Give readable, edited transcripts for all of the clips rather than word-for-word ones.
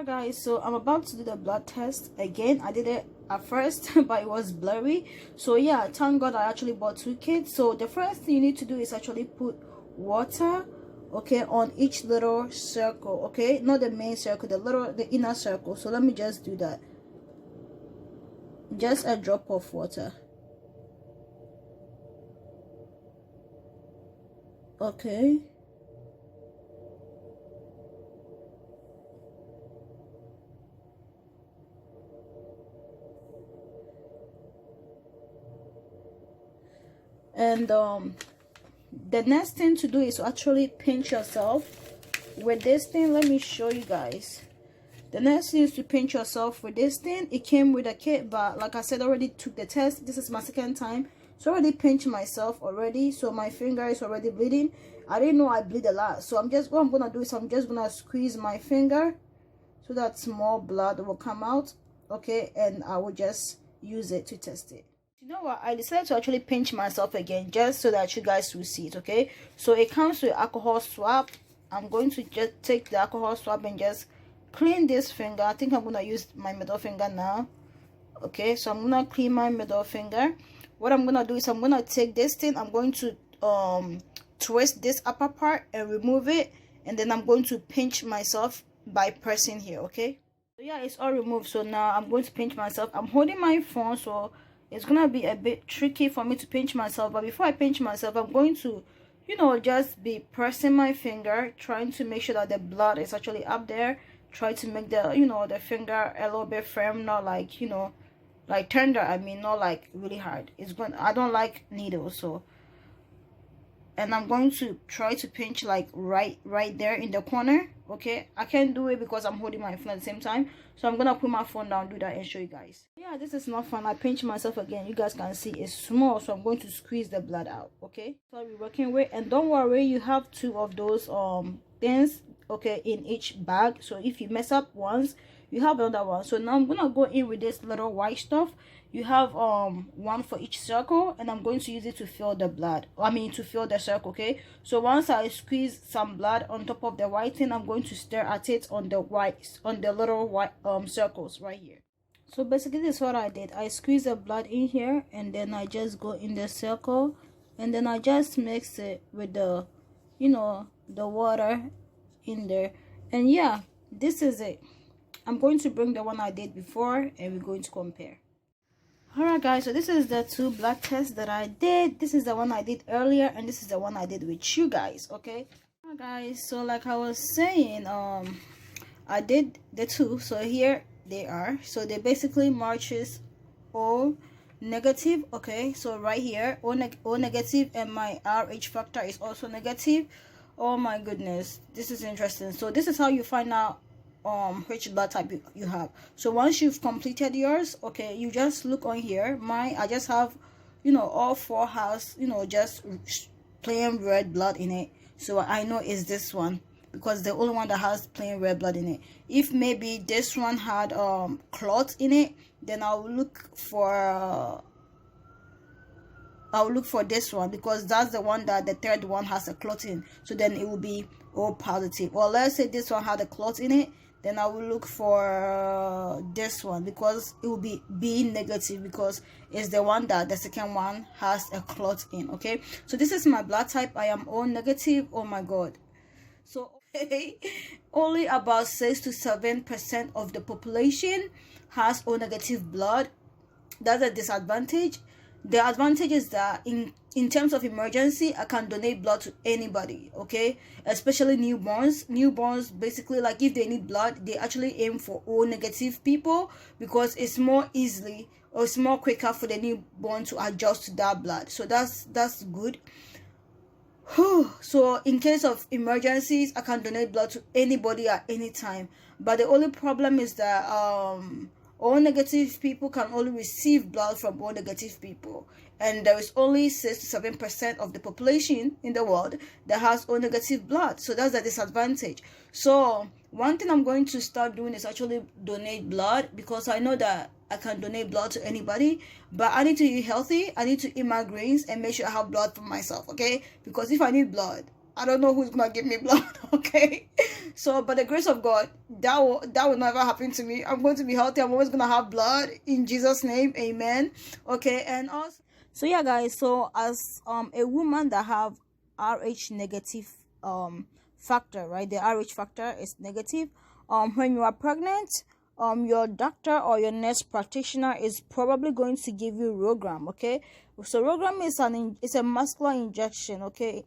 Alright guys, so I'm about to do the blood test again. I did it at first but it was blurry, so yeah, thank god I actually bought two kits. So the first thing you need to do is actually put water, okay, on each little circle, okay, not the main circle, the inner circle. So let me just do that, just a drop of water, okay. And the next thing to do is to actually pinch yourself with this thing. Let me show you guys. The next thing is to pinch yourself with this thing. It came with a kit, but like I said, I already took the test. This is my second time, so I already pinched myself already, so my finger is already bleeding. I didn't know I bleed a lot, so what I'm gonna do is I'm just gonna squeeze my finger so that small blood will come out, okay, and I will just use it to test it. You know what, I decided to actually pinch myself again just so that you guys will see it, okay. So it comes with alcohol swab. I'm going to just take the alcohol swab and just clean this finger. I think I'm gonna use my middle finger now, okay. So I'm gonna clean my middle finger. What I'm gonna do is I'm gonna take this thing, I'm going to twist this upper part and remove it, and then I'm going to pinch myself by pressing here, okay. So yeah, it's all removed. So now I'm going to pinch myself. I'm holding my phone, so it's gonna be a bit tricky for me to pinch myself. But before I pinch myself, I'm going to, you know, just be pressing my finger, trying to make sure that the blood is actually up there. Try to make the, you know, the finger a little bit firm, not like, you know, like tender, I mean, not like really hard. I don't like needles. So, and I'm going to try to pinch like right there in the corner, okay. I can't do it because I'm holding my phone at the same time, so I'm gonna put my phone down, do that, and show you guys. Yeah, this is not fun. I pinch myself again. You guys can see it's small, so I'm going to squeeze the blood out, okay. So I'll be working with, and don't worry, you have two of those things, okay, in each bag. So if you mess up once, you have another one. So now I'm gonna go in with this little white stuff. You have one for each circle, and I'm going to use it to fill the blood, to fill the circle, okay. So once I squeeze some blood on top of the white thing, I'm going to stir at it on the little white circles right here. So basically this is what I did. I squeeze the blood in here, and then I just go in the circle, and then I just mix it with the, you know, the water in there. And yeah, this is it. I'm going to bring the one I did before, and we're going to compare. Alright guys, so this is the two blood tests that I did. This is the one I did earlier, and this is the one I did with you guys, okay. Alright guys, so like I was saying, I did the two. So here they are. So they basically matches O negative, okay. So right here, O negative, and my RH factor is also negative. Oh my goodness, this is interesting. So this is how you find out which blood type you have. So once you've completed yours, okay, you just look on here. I just have, you know, all four has, you know, just plain red blood in it. So I know it's this one because the only one that has plain red blood in it. If maybe this one had clots in it, then I'll look for this one, because that's the one that the third one has a clot in. So then it will be O positive. Or let's say this one had a clot in it, then I will look for this one, because it will be B negative, because it's the one that the second one has a clot in, okay. So this is my blood type. I am O negative. Oh my god. So only about 6 to 7% of the population has O negative blood. That's a disadvantage. The advantage is that in terms of emergency, I can donate blood to anybody, okay, especially newborns. Basically, like if they need blood, they actually aim for O negative people, because it's more quicker for the newborn to adjust to that blood. So that's good. So in case of emergencies, I can donate blood to anybody at any time. But the only problem is that O negative people can only receive blood from O negative people, and there is only 6 to 7% of the population in the world that has O negative blood. So that's a disadvantage. So one thing I'm going to start doing is actually donate blood, because I know that I can donate blood to anybody, but I need to eat healthy. I need to eat my greens and make sure I have blood for myself, okay? Because if I need blood, I don't know who's gonna give me blood. Okay, so by the grace of God, that will never happen to me. I'm going to be healthy. I'm always gonna have blood in Jesus' name, amen. Okay, and also, so yeah, guys. So as a woman that have Rh negative factor, right? The Rh factor is negative. When you are pregnant, your doctor or your nurse practitioner is probably going to give you Rogram. Okay, so Rogram is it's a muscular injection. Okay,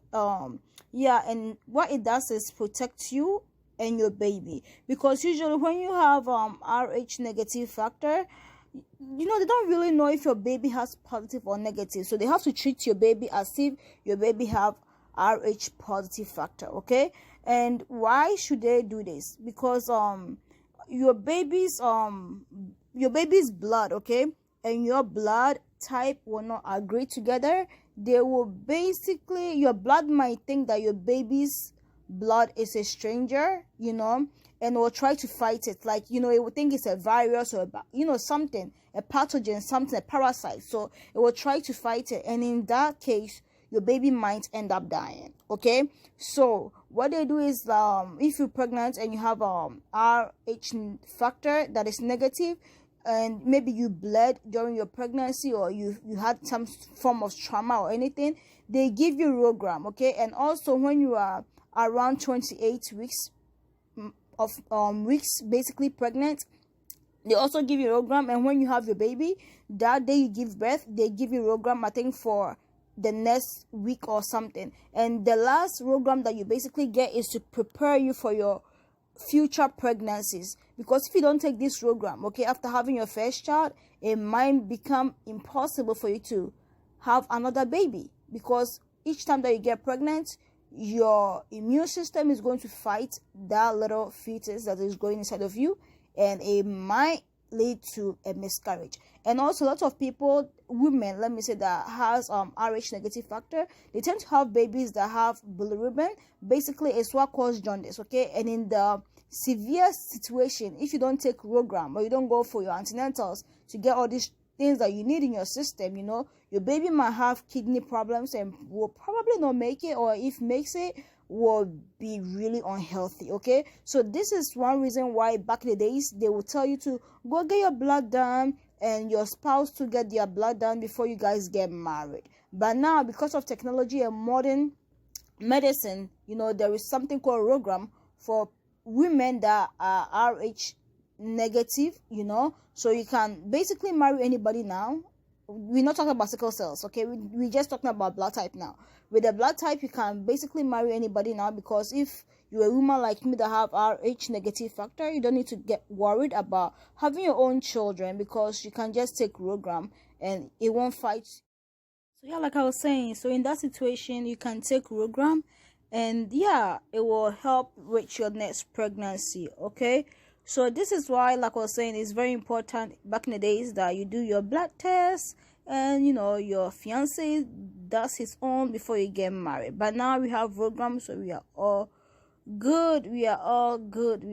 yeah, and what it does is protect you and your baby, because usually when you have Rh negative factor, you know, they don't really know if your baby has positive or negative, so they have to treat your baby as if your baby have Rh positive factor. Okay, and why should they do this? Because your baby's blood, okay, and your blood type will not agree together. They will basically, your blood might think that your baby's blood is a stranger, you know, and will try to fight it. Like, you know, it will think it's a virus or something, a pathogen, something, a parasite. So it will try to fight it, and in that case, your baby might end up dying. Okay, so what they do is, if you're pregnant and you have Rh factor that is negative, and maybe you bled during your pregnancy, or you had some form of trauma or anything, they give you Rogram. Okay, and also when you are around 28 weeks of weeks basically pregnant, they also give you Rogram. And when you have your baby, that day you give birth, they give you Rogram, I think for the next week or something. And the last Rogram that you basically get is to prepare you for your future pregnancies, because if you don't take this Rogram, okay, after having your first child, it might become impossible for you to have another baby, because each time that you get pregnant, your immune system is going to fight that little fetus that is growing inside of you, and it might lead to a miscarriage. And also, a lot of people, women, let me say, that has Rh negative factor, they tend to have babies that have bilirubin. Basically, it's what causes jaundice. Okay, and in the severe situation, if you don't take Rogram or you don't go for your antenatals to get all these things that you need in your system, you know, your baby might have kidney problems and will probably not make it, or if makes it, will be really unhealthy. Okay, so this is one reason why back in the days they will tell you to go get your blood done and your spouse to get their blood done before you guys get married. But now, because of technology and modern medicine, you know, there is something called Rogram for women that are Rh negative, you know, so you can basically marry anybody now. We're not talking about sickle cells, okay, we're just talking about blood type now. With the blood type, you can basically marry anybody now, because if you're a woman like me that have Rh negative factor, you don't need to get worried about having your own children, because you can just take Rogram and it won't fight. So yeah, like I was saying, so in that situation, you can take Rogram, and yeah, it will help with your next pregnancy. Okay, so this is why, like I was saying, it's very important back in the days that you do your blood test, and you know, your fiance does his own before you get married. But now we have Rogram, so we are all good. We are all good.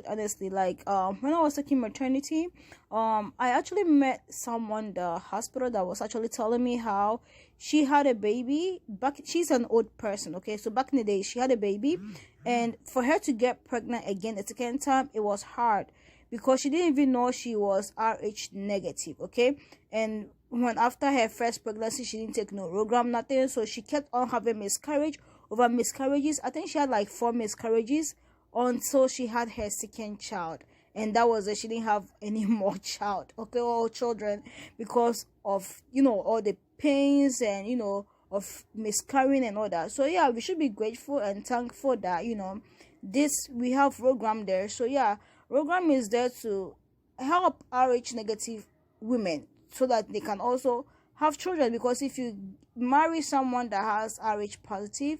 Honestly, like when I was taking maternity, I actually met someone in the hospital that was actually telling me how she had a baby back. She's an old person, okay, so back in the day she had a baby, and for her to get pregnant again the second time, it was hard, because she didn't even know she was Rh negative. Okay, and when after her first pregnancy, she didn't take no Rogram, nothing, so she kept on having miscarriage over miscarriages. I think she had like 4 miscarriages until she had her second child, and that was it. She didn't have any more child, okay, or children, because of, you know, all the pains and, you know, of miscarrying and all that. So yeah, we should be grateful and thankful that, you know, this, we have Rogram there. So yeah, Rogram is there to help Rh negative women so that they can also have children, because if you marry someone that has Rh positive,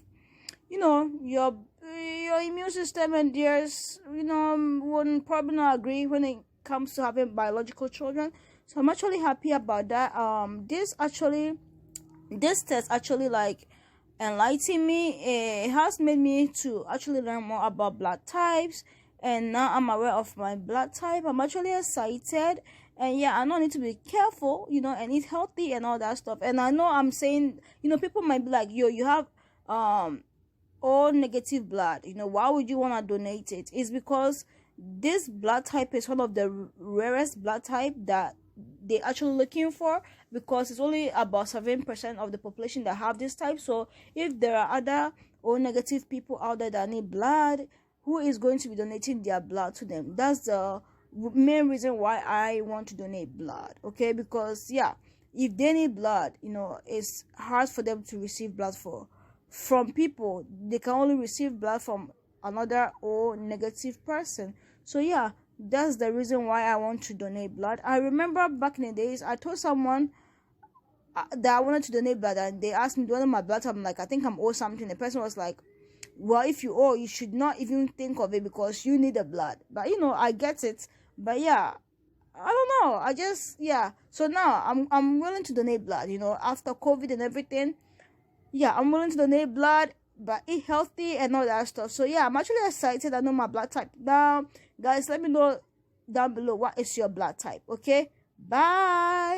you know, your immune system and theirs, you know, wouldn't probably not agree when it comes to having biological children. So I'm actually happy about that. This test actually like enlightened me. It has made me to actually learn more about blood types, and now I'm aware of my blood type. I'm actually excited, and yeah, I know I need to be careful, you know, and eat healthy and all that stuff. And I know I'm saying, you know, people might be like, yo, you have O negative blood. You know, why would you want to donate it? It's because this blood type is one of the rarest blood type that they actually looking for, because it's only about 7% of the population that have this type. So if there are other O negative people out there that need blood, who is going to be donating their blood to them? That's the main reason why I want to donate blood. Okay, because yeah, if they need blood, you know, it's hard for them to receive blood from people. They can only receive blood from another O negative person. So yeah, that's the reason why I want to donate blood. I remember back in the days, I told someone that I wanted to donate blood, and they asked me, do I want my blood? I'm like, I think I'm owe something. The person was like, well, if you owe, you should not even think of it because you need the blood. But you know, I get it. But yeah, I don't know. I just, yeah. So now I'm willing to donate blood, you know, after COVID and everything. Yeah, I'm willing to donate blood, but eat healthy and all that stuff. So yeah, I'm actually excited. I know my blood type now. Guys, let me know down below what is your blood type. Okay, bye.